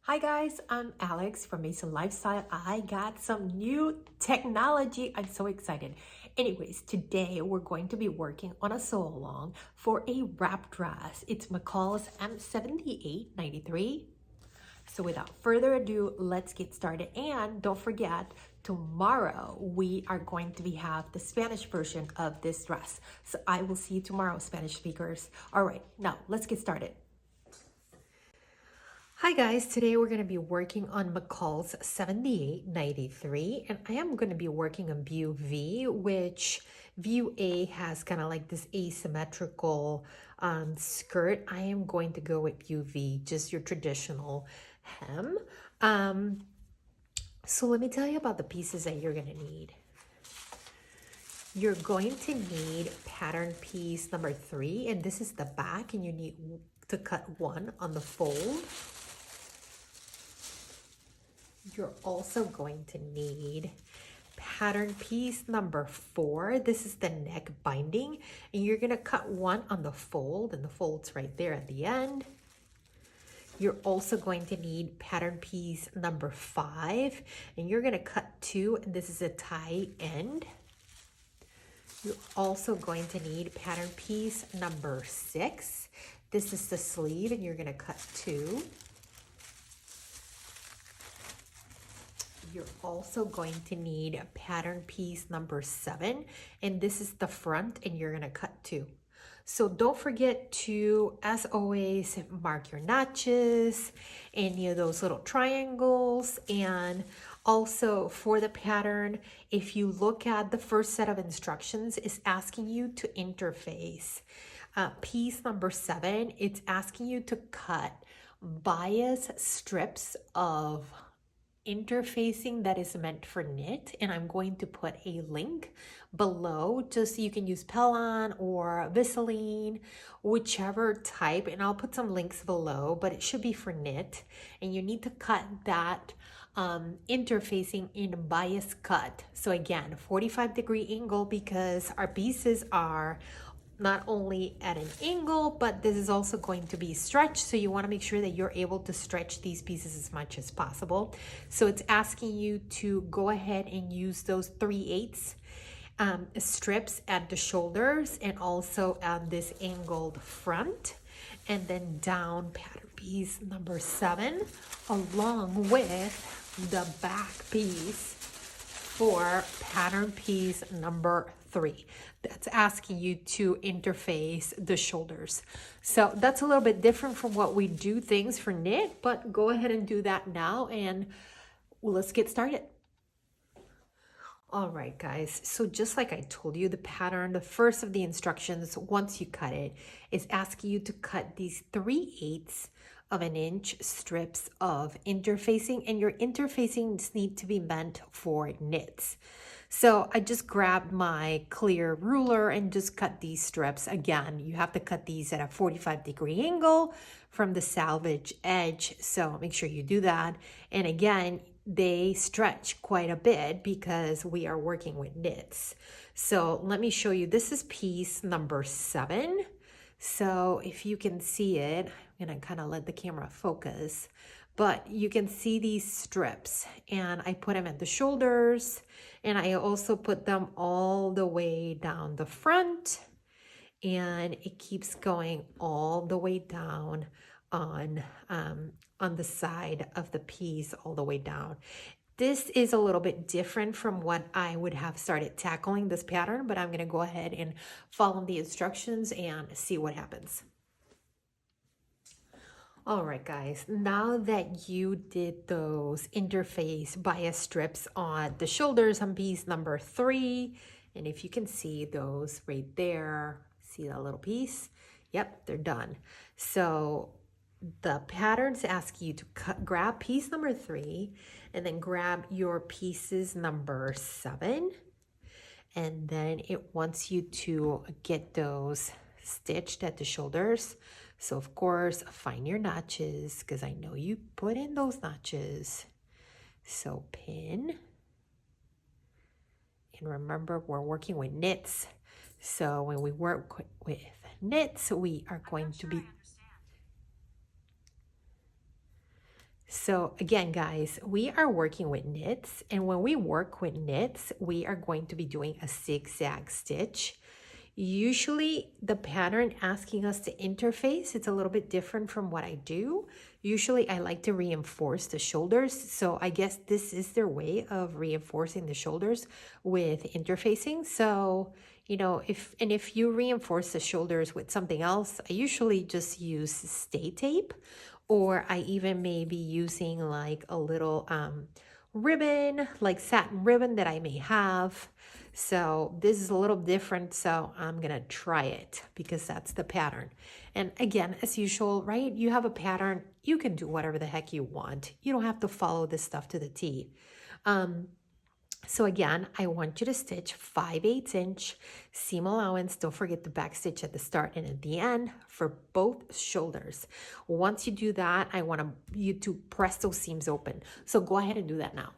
Hi guys, I'm Alex from Mason Lifestyle. I got some new technology. I'm so excited. Anyways, today we're going to be working on a sew along for a wrap dress. It's McCall's M7893. So without further ado, let's get started. And don't forget, tomorrow we are going to have the Spanish version of this dress. So I will see you tomorrow, Spanish speakers. All right, now let's get started. Hi guys, today we're going to be working on McCall's 7893 and I am going to be working on view V, which view A has kind of like this asymmetrical skirt. I am going to go with view V, just your traditional hem. So let me tell you about the pieces that you're going to need. You're going to need pattern piece number 3, and this is the back, and you need to cut 1 on the fold. You're also going to need pattern piece number 4. This is the neck binding, and you're going to cut 1 on the fold, and the fold's right there at the end. You're also going to need pattern piece number 5, and you're going to cut 2, and this is a tie end. You're also going to need pattern piece number 6. This is the sleeve, and you're going to cut 2. You're also going to need pattern piece number 7, and this is the front, and you're going to cut 2. So don't forget to, as always, mark your notches, any of those little triangles, and also for the pattern, if you look at the first set of instructions, it's asking you to interface. Piece number 7, it's asking you to cut bias strips of interfacing that is meant for knit, and I'm going to put a link below just so you can use Pellon or Visseline, whichever type, and I'll put some links below, but it should be for knit, and you need to cut that interfacing in bias cut. So again, 45-degree angle, because our pieces are not only at an angle, but this is also going to be stretched. So you want to make sure that you're able to stretch these pieces as much as possible. So it's asking you to go ahead and use those 3/8 strips at the shoulders and also on this angled front, and then down pattern piece number 7 along with the back piece for pattern piece number 3. That's asking you to interface the shoulders. So that's a little bit different from what we do things for knit, but go ahead and do that now, and let's get started. All right, guys, so just like I told you, the pattern, the first of the instructions, once you cut it, is asking you to cut these 3/8 of an inch strips of interfacing, and your interfacings need to be meant for knits. So I just grabbed my clear ruler and just cut these strips. Again, you have to cut these at a 45-degree angle from the salvage edge, so make sure you do that. And again, they stretch quite a bit because we are working with knits. So let me show you. This is piece number 7. So if you can see it, I'm gonna kind of let the camera focus, but you can see these strips, and I put them at the shoulders, and I also put them all the way down the front, and it keeps going all the way down on the side of the piece, all the way down. This is a little bit different from what I would have started tackling this pattern, but I'm going to go ahead and follow the instructions and see what happens. All right, guys, now that you did those interface bias strips on the shoulders on piece number 3, and if you can see those right there, see that little piece? Yep, they're done. So the patterns ask you to grab piece number 3 and then grab your pieces number 7, and then it wants you to get those stitched at the shoulders. So of course, find your notches, because I know you put in those notches. So pin, and remember, we're working with knits. So when we work with knits, we are going to be So again, guys, we are working with knits, and when we work with knits, we are going to be doing a zigzag stitch. Usually the pattern asking us to interface, it's a little bit different from what I do. Usually I like to reinforce the shoulders. So I guess this is their way of reinforcing the shoulders with interfacing. So, you know, if you reinforce the shoulders with something else, I usually just use stay tape, or I even may be using like a little ribbon, like satin ribbon that I may have. So this is a little different, so I'm gonna try it because that's the pattern. And again, as usual, right, you have a pattern, you can do whatever the heck you want. You don't have to follow this stuff to the T. So again, I want you to stitch 5/8 inch seam allowance. Don't forget the back stitch at the start and at the end for both shoulders. Once you do that, I want you to press those seams open. So go ahead and do that now.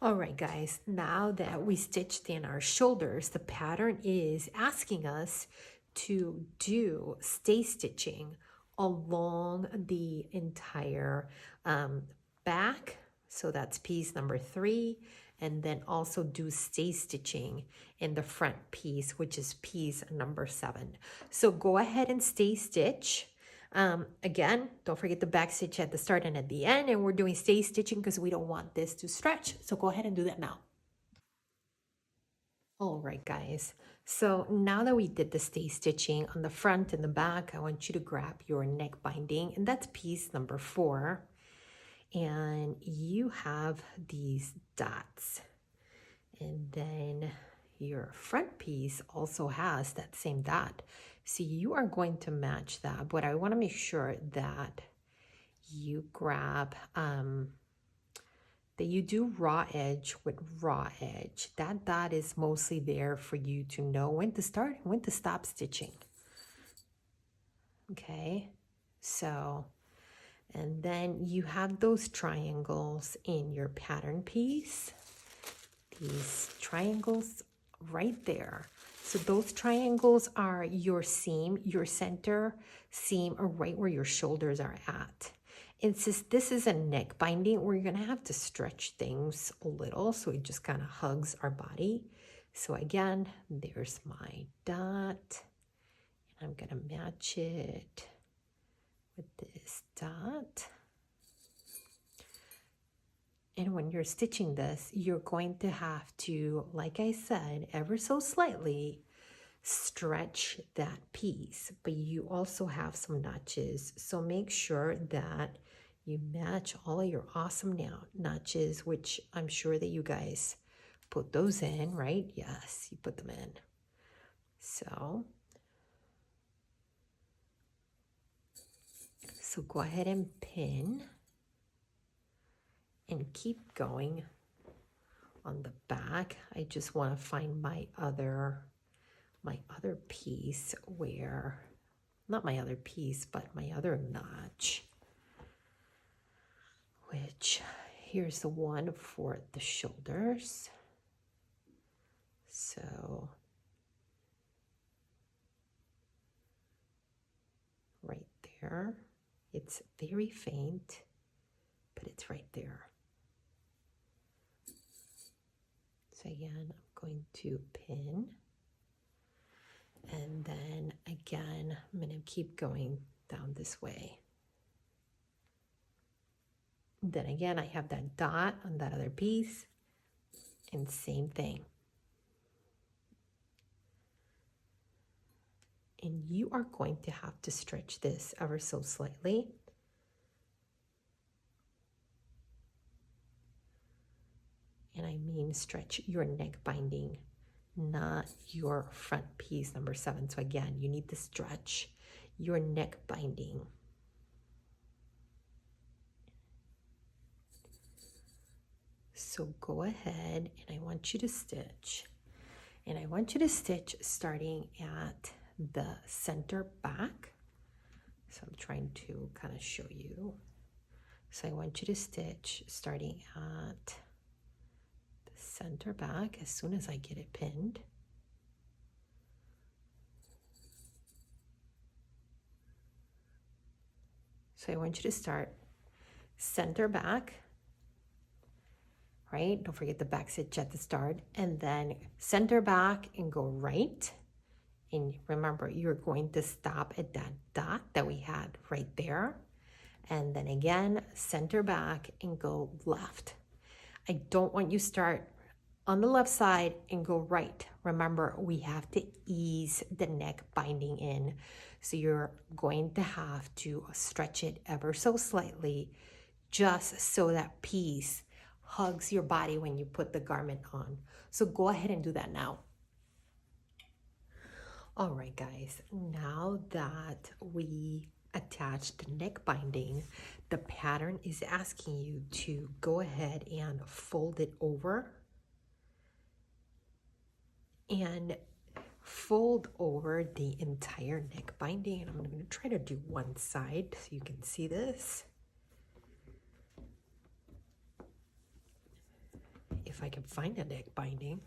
All right, guys, now that we stitched in our shoulders, the pattern is asking us to do stay stitching along the entire back. So that's piece number 3. And then also do stay stitching in the front piece, which is piece number 7. So go ahead and stay stitch. Again, don't forget the back stitch at the start and at the end, and we're doing stay stitching because we don't want this to stretch. So go ahead and do that now. All right, guys. So now that we did the stay stitching on the front and the back, I want you to grab your neck binding, and that's piece number 4. And you have these dots, and then your front piece also has that same dot. So you are going to match that, but I want to make sure that you grab, that you do raw edge with raw edge. That dot is mostly there for you to know when to start and when to stop stitching. Okay, so, and then you have those triangles in your pattern piece. These triangles right there. So those triangles are your seam, your center seam, or right where your shoulders are at. And since this is a neck binding, we're gonna have to stretch things a little so it just kind of hugs our body. So again, there's my dot, and I'm gonna match it with this dot. And when you're stitching this, you're going to have to, like I said, ever so slightly stretch that piece, but you also have some notches. So make sure that you match all of your awesome notches, which I'm sure that you guys put those in, right? Yes, you put them in. So go ahead and pin. And keep going on the back. I just want to find my other piece where, not my other piece, but my other notch, which here's the one for the shoulders. So right there, it's very faint, but it's right there. So again, I'm going to pin, and then again, I'm going to keep going down this way. Then again, I have that dot on that other piece, and same thing. And you are going to have to stretch this ever so slightly. And I mean stretch your neck binding, not your front piece number 7. So again, you need to stretch your neck binding. So go ahead, and I want you to stitch. And I want you to stitch starting at the center back. So I'm trying to kind of show you. So I want you to stitch starting at center back as soon as I get it pinned. So I want you to start center back, right? Don't forget the back stitch at the start, and then center back and go right. And remember, you're going to stop at that dot that we had right there. And then again, center back and go left. I don't want you start on the left side and go right. Remember, we have to ease the neck binding in. So you're going to have to stretch it ever so slightly, just so that piece hugs your body when you put the garment on. So go ahead and do that now. All right, guys, now that we attached the neck binding, the pattern is asking you to go ahead and fold it over and fold over the entire neck binding. And I'm going to try to do one side so you can see this. If I can find a neck binding.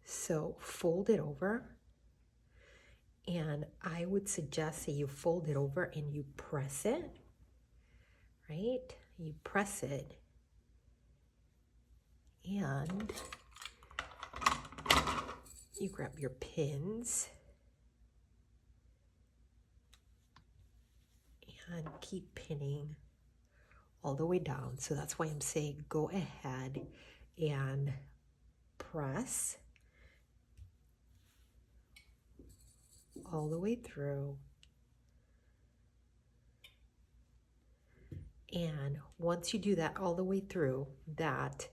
So fold it over, and I would suggest that you fold it over and you press it, right? You press it, and you grab your pins and keep pinning all the way down. So that's why I'm saying go ahead and press all the way through. And once you do that all the way through, that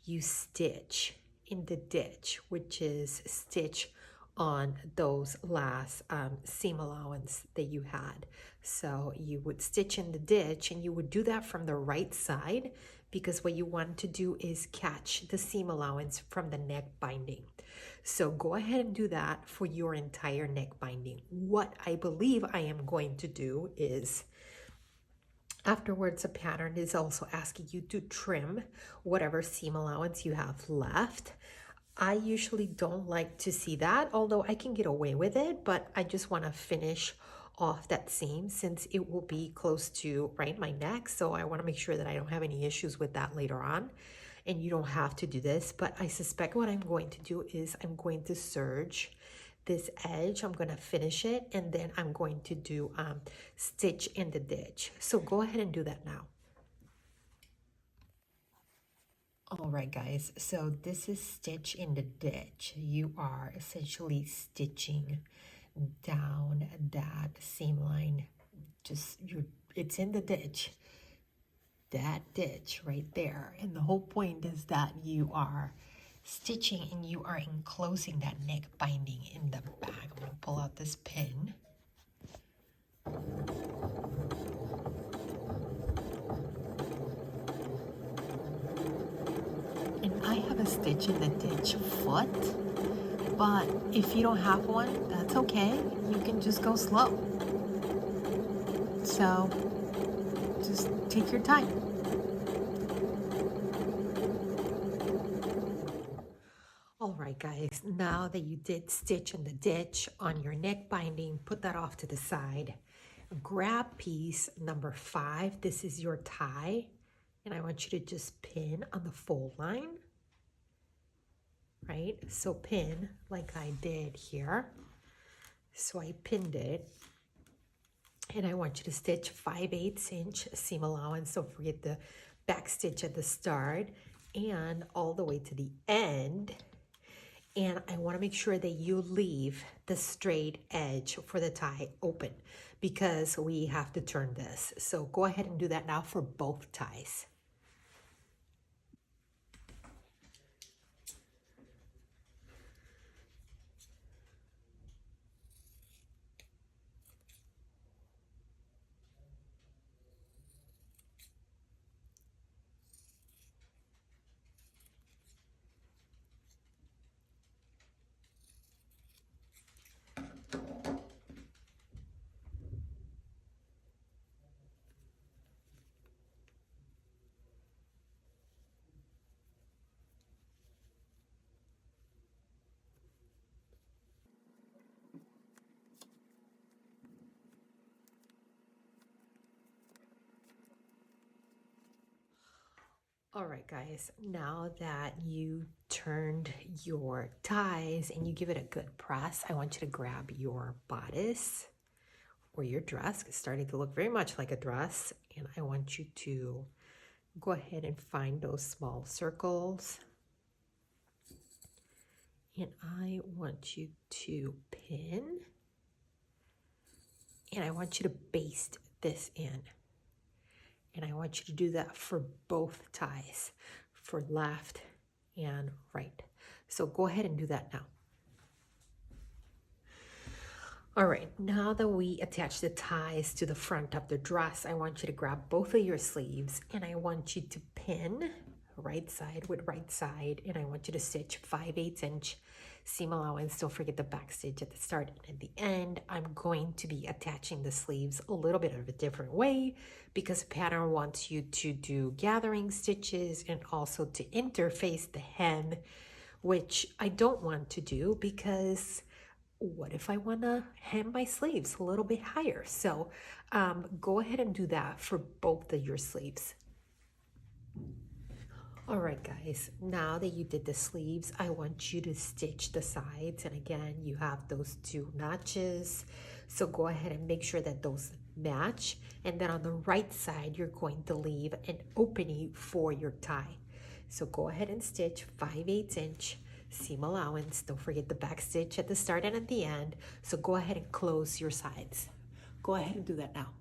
you stitch in the ditch, which is stitch on those last seam allowance that you had. So you would stitch in the ditch, and you would do that from the right side, because what you want to do is catch the seam allowance from the neck binding. So go ahead and do that for your entire neck binding. What I believe I am going to do is, afterwards, a pattern is also asking you to trim whatever seam allowance you have left. I usually don't like to see that, although I can get away with it, but I just want to finish off that seam since it will be close to my neck. So I want to make sure that I don't have any issues with that later on. And you don't have to do this, but I suspect what I'm going to do is I'm going to serge this edge. I'm going to finish it, and then I'm going to do stitch in the ditch. So go ahead and do that now. All right, guys, so this is stitch in the ditch. You are essentially stitching down that seam line. It's in the ditch, that ditch right there. And the whole point is that you are stitching and you are enclosing that neck binding in the back. I'm going to pull out this pin. And I have a stitch in the ditch foot, but if you don't have one, that's okay. You can just go slow. So just take your time. All right, guys, now that you did stitch in the ditch on your neck binding, put that off to the side. Grab piece number 5. This is your tie, and I want you to just pin on the fold line, right? So pin like I did here. So I pinned it, and I want you to stitch 5/8 inch seam allowance. Don't forget the back stitch at the start and all the way to the end. And I want to make sure that you leave the straight edge for the tie open, because we have to turn this. So go ahead and do that now for both ties. All right, guys, now that you turned your ties and you give it a good press, I want you to grab your bodice or your dress. It's starting to look very much like a dress. And I want you to go ahead and find those small circles. And I want you to pin. And I want you to baste this in. And I want you to do that for both ties, for left and right. So go ahead and do that now. All right, now that we attach the ties to the front of the dress, I want you to grab both of your sleeves and I want you to pin right side with right side, and I want you to stitch 5/8 inch seam allowance. Don't forget the back stitch at the start and at the end. I'm going to be attaching the sleeves a little bit of a different way because the pattern wants you to do gathering stitches and also to interface the hem, which I don't want to do because what if I want to hem my sleeves a little bit higher? So go ahead and do that for both of your sleeves. All right, guys, now that you did the sleeves, I want you to stitch the sides. And again, you have those 2 notches. So go ahead and make sure that those match. And then on the right side, you're going to leave an opening for your tie. So go ahead and stitch 5/8 inch seam allowance. Don't forget the back stitch at the start and at the end. So go ahead and close your sides. Go ahead and do that now.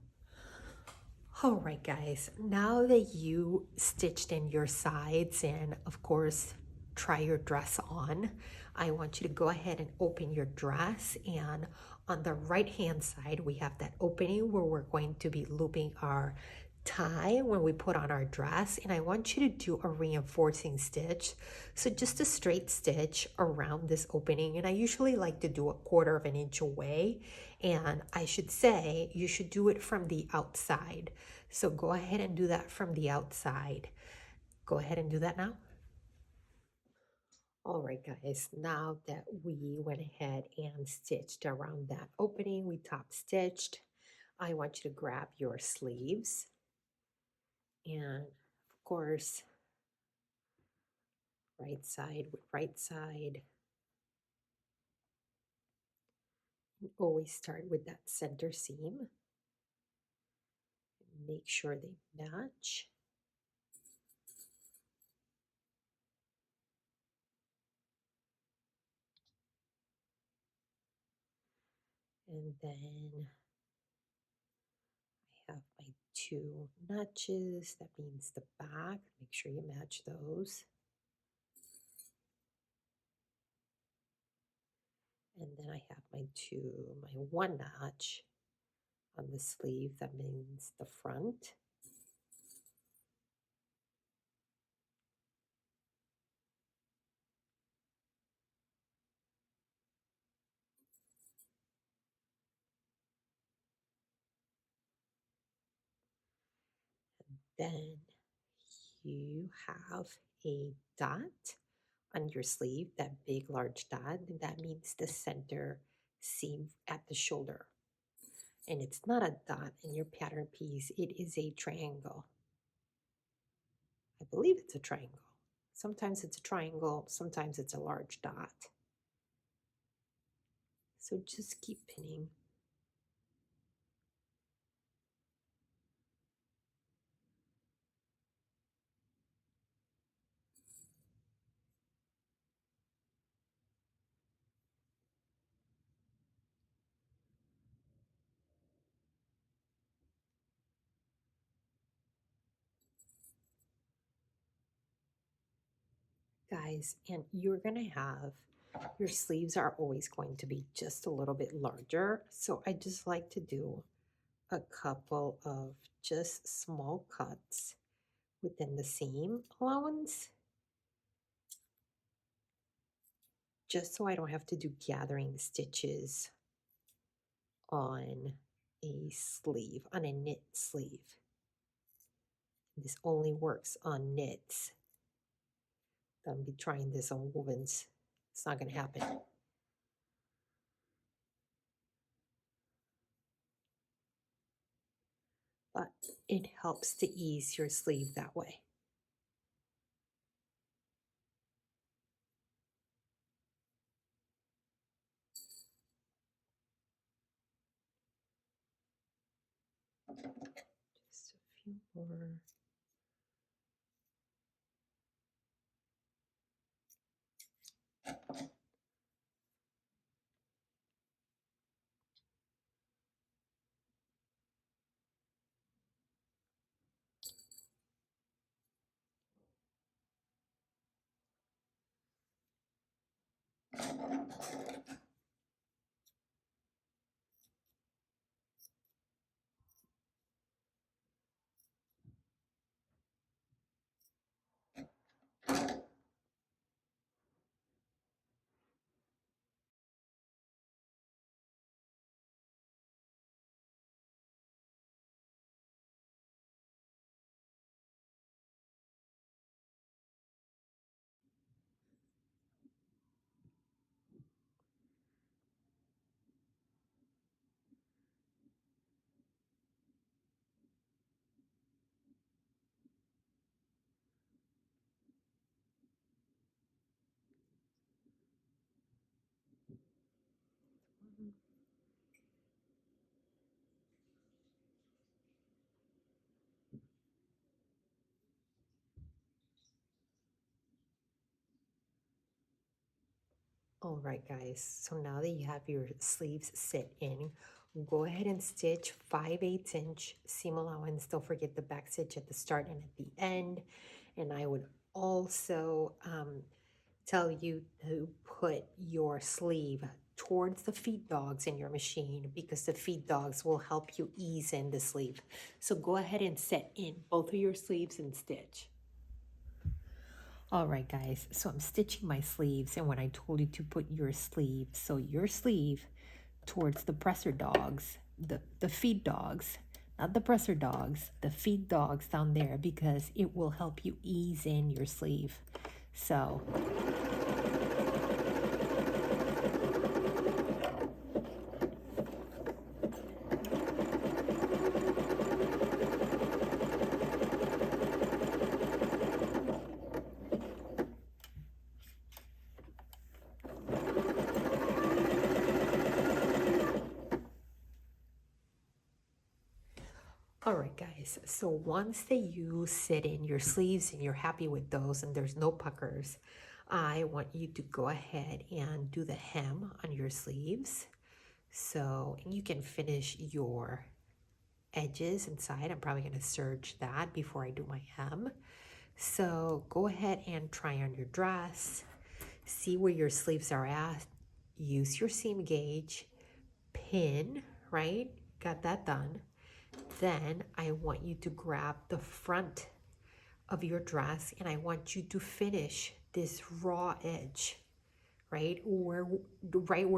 All right, guys, now that you stitched in your sides and of course try your dress on, I want you to go ahead and open your dress, and on the right hand side we have that opening where we're going to be looping our tie when we put on our dress, and I want you to do a reinforcing stitch. So just a straight stitch around this opening, and I usually like to do 1/4 of an inch away, and I should say you should do it from the outside. So go ahead and do that from the outside. Go ahead and do that now. All right, guys, now that we went ahead and stitched around that opening, we top stitched, I want you to grab your sleeves. And of course, right side with right side. You always start with that center seam. Make sure they match. And then I have my 2 notches. That means the back. Make sure you match those. And then I have my 1 notch on the sleeve. That means the front. Then you have a dot on your sleeve, that big large dot, and that means the center seam at the shoulder. And it's not a dot in your pattern piece, it is a triangle. I believe it's a triangle. Sometimes it's a triangle, sometimes it's a large dot. So just keep pinning. Guys, and you're gonna have, your sleeves are always going to be just a little bit larger. So I just like to do a couple of just small cuts within the seam allowance, just so I don't have to do gathering stitches on a sleeve, on a knit sleeve. This only works on knits. Don't be trying this on wovens. It's not going to happen. But it helps to ease your sleeve that way. Just a few more. All right, guys, so now that you have your sleeves set in, go ahead and stitch 5/8 inch seam allowance. Don't forget the back stitch at the start and at the end. And I would also tell you to put your sleeve towards the feed dogs in your machine, because the feed dogs will help you ease in the sleeve. So go ahead and set in both of your sleeves and stitch. All right, guys, so I'm stitching my sleeves, and when I told you to put your sleeve, so your sleeve towards the presser dogs, the feed dogs, not the presser dogs, the feed dogs down there, because it will help you ease in your sleeve. So all right, guys, so once that you sit in your sleeves and you're happy with those and there's no puckers, I want you to go ahead and do the hem on your sleeves. So you can finish your edges inside. I'm probably going to serge that before I do my hem. So go ahead and try on your dress. See where your sleeves are at. Use your seam gauge. Pin, right? Got that done. Then I want you to grab the front of your dress and I want you to finish this raw edge, right where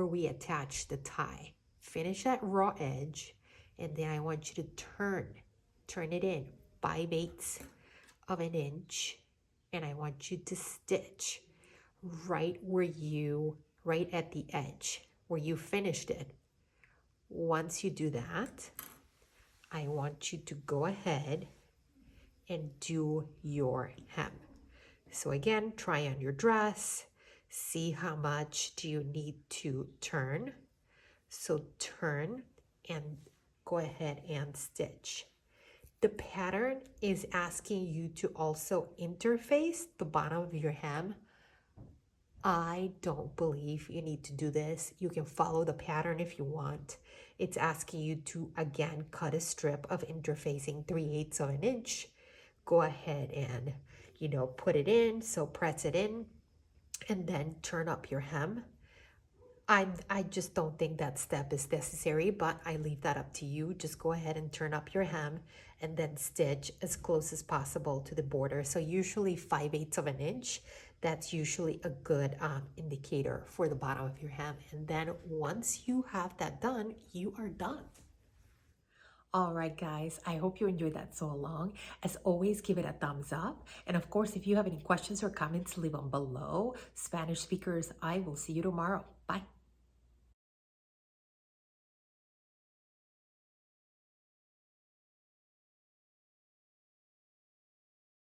we attach the tie. Finish that raw edge, and then I want you to turn it in 5/8 of an inch, and I want you to stitch right at the edge where you finished it. Once you do that, I want you to go ahead and do your hem. So again, try on your dress, see how much do you need to turn. So turn and go ahead and stitch. The pattern is asking you to also interface the bottom of your hem. I don't believe you need to do this. You can follow the pattern if you want. It's asking you to, again, cut a strip of interfacing 3/8 of an inch. Go ahead and, put it in. So press it in and then turn up your hem. I just don't think that step is necessary, but I leave that up to you. Just go ahead and turn up your hem and then stitch as close as possible to the border. So usually 5/8 of an inch, that's usually a good indicator for the bottom of your hem. And then once you have that done, you are done. All right, guys, I hope you enjoyed that sew along. As always, give it a thumbs up. And of course, if you have any questions or comments, leave them below. Spanish speakers, I will see you tomorrow. Bye.